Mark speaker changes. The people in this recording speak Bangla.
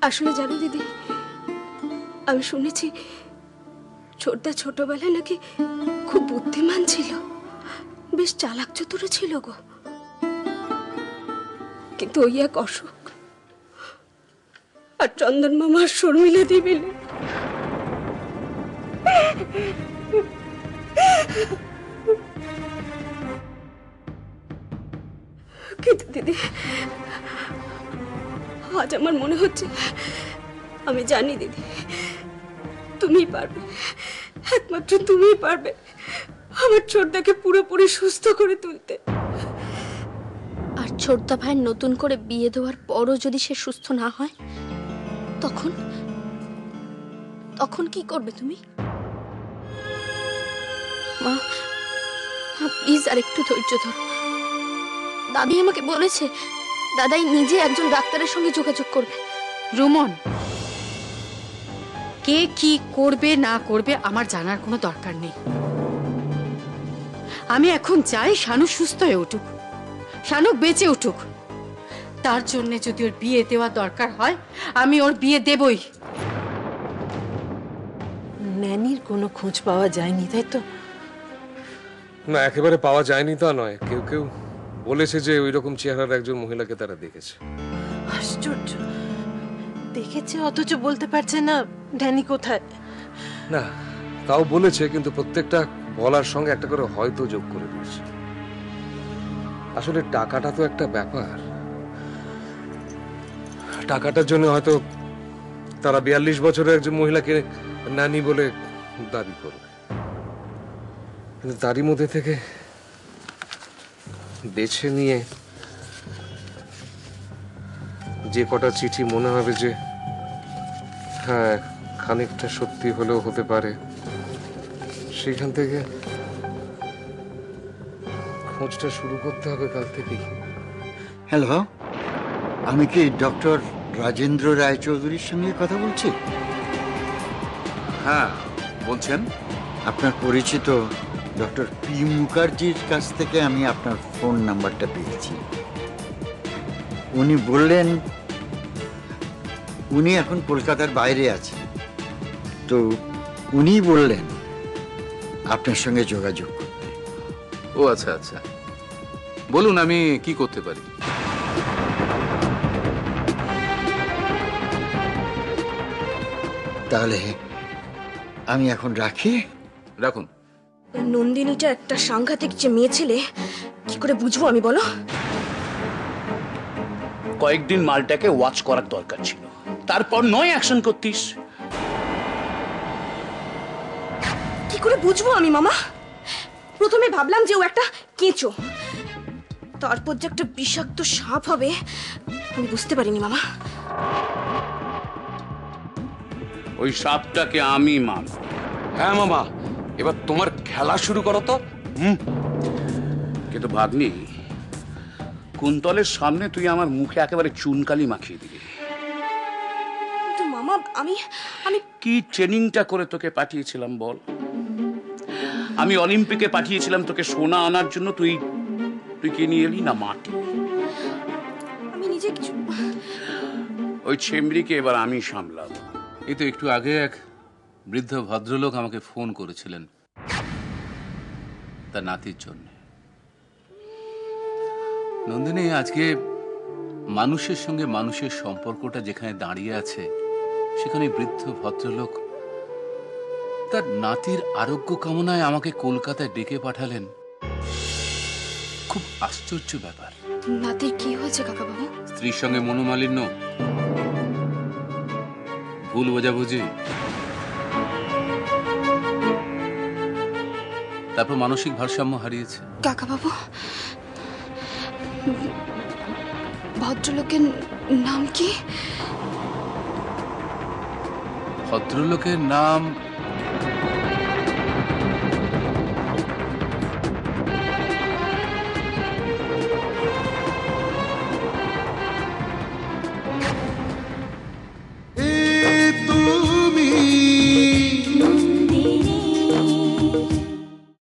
Speaker 1: আসলে জানো দিদি, আমি শুনেছি ছোটদা ছোটবেলায় নাকি খুব বুদ্ধিমান ছিল, বেশ চালাক চতুর ছিল গো। কিন্তু ওই এক অসুখ, আর চন্দন মামা আর শর্মিলা দি মিলে কিন্তু দিদি, আজ আমার মনে হচ্ছে, আমি জানি দিদি তুমিই পারবে, একমাত্র তুমিই পারবে আমার ছোটদাকে পুরোপুরি সুস্থ করে তুলতে। আর ছোটদা ভাইয়ের নতুন করে বিয়ে দেওয়ার পরও যদি সে সুস্থ না হয়, তখন তখন কি করবে তুমি? মা, প্লিজ আর একটু ধৈর্য ধরো। দাদি আমাকে বলেছে দাদাই নিজে একজন ডাক্তারের সঙ্গে যোগাযোগ করবে।
Speaker 2: রুমন, কে কি করবে না করবে আমার জানার কোনো দরকার নেই। আমি এখন চাই শানু সুস্থ হয়ে উঠুক, শানু বেঁচে উঠুক। তার জন্য যদি ওর বিয়ে দেওয়া দরকার হয়, আমি ওর বিয়ে দেবই।
Speaker 3: ন্যানির কোনো খোঁজ পাওয়া যায়নি, তাই তো?
Speaker 4: না, একেবারে পাওয়া যায়নি তা নয়, কেউ কেউ বলেছে যে ওই রকম চেহারার একজন মহিলাকে তারা দেখেছে।
Speaker 3: আশ্চর্য, দেখেছে অথচ বলতে পারছে না ন্যানি কোথায়।
Speaker 4: না, তাও বলেছে, কিন্তু প্রত্যেকটা বলার সঙ্গে একটা করে হয়তো যোগ করে দিয়েছে। আসলে টাকাটা তো একটা ব্যাপার, টাকাটার জন্য হয়তো তারা 42 বছরের একজন মহিলাকে নানি বলে দাবি করবে, কিন্তু তারই মধ্যে থেকে বেছে নিয়ে যে কটা চিঠি মনে হবে যে হ্যাঁ খানিকটা সত্যি হলেও হতে পারে, সেখান থেকে খোঁজটা শুরু করতে হবে কাল থেকেই।
Speaker 5: হ্যালো, আমি কি ডক্টর রাজেন্দ্র রায়চৌধুরীর সঙ্গে কথা বলছি?
Speaker 6: হ্যাঁ, বলছেন?
Speaker 5: আপনার পরিচিত ডক্টর পি মুখার্জির কাছ থেকে আমি আপনার ফোন নাম্বারটা পেয়েছি। উনি বললেন উনি এখন কলকাতার বাইরে আছেন, তো উনি বললেন আপনার সঙ্গে যোগাযোগ করতে।
Speaker 6: ও আচ্ছা আচ্ছা, বলুন আমি কি করতে পারি?
Speaker 5: তাহলে আমি এখন রাখি।
Speaker 6: রাখুন।
Speaker 1: নন্দিনীটা একটা সাংঘাতিক যে মেয়ে ছেলে, কি করে বুঝবো আমি বলো?
Speaker 7: কয়েকদিন মালটাকে ওয়াচ করার দরকার ছিল, তারপর নয় অ্যাকশন করতিস।
Speaker 1: কি করে বুঝবো আমি মামা? প্রথমে ভাবলাম যে ও একটা কেঁচো, তারপর যে একটা বিষাক্ত সাপ হবে আমি বুঝতে পারিনি মামা।
Speaker 7: ওই সাপটাকে আমি মারব।
Speaker 6: হ্যাঁ মামা, এবার তোমার খেলা শুরু করো তো।
Speaker 7: কিন্তু ভাগ্নি, কুন্তলের সামনে তুই আমার মুখে একেবারে চুনকালি মাখিয়ে দিবি।
Speaker 1: কিন্তু মামা আমি আমি
Speaker 7: কি ট্রেনিংটা করে তোকে পাঠিয়েছিলাম বল? আমি অলিম্পিকে পাঠিয়েছিলাম তোকে সোনা আনার জন্য, তুই কি নিয়ে এলি না মাটি?
Speaker 1: আমি নিজে কিছু।
Speaker 7: ওই ছেমরিকে এবার আমি সামলাবো।
Speaker 6: এই তো একটু আগে এক বৃদ্ধ ভদ্রলোক আমাকে ফোন করেছিলেন তার নাতির জন্য। নন্দিনী, আজকে মানুষের সঙ্গে মানুষের সম্পর্কটা যেখানে দাঁড়িয়ে আছে, সেখানে বৃদ্ধ ভদ্রলোক তার নাতির আরোগ্য কামনায় আমাকে কলকাতায় ডেকে পাঠালেন। খুব আশ্চর্য ব্যাপার।
Speaker 1: নাতির কি হয়েছে কাকা বাবু?
Speaker 6: স্ত্রীর সঙ্গে মনোমালিন্য, ভুল বোঝাবুঝি, তারপর মানসিক ভারসাম্য হারিয়েছে।
Speaker 1: কাকা বাবু, ভদ্রলোকের নাম কি?
Speaker 6: ভদ্রলোকের নাম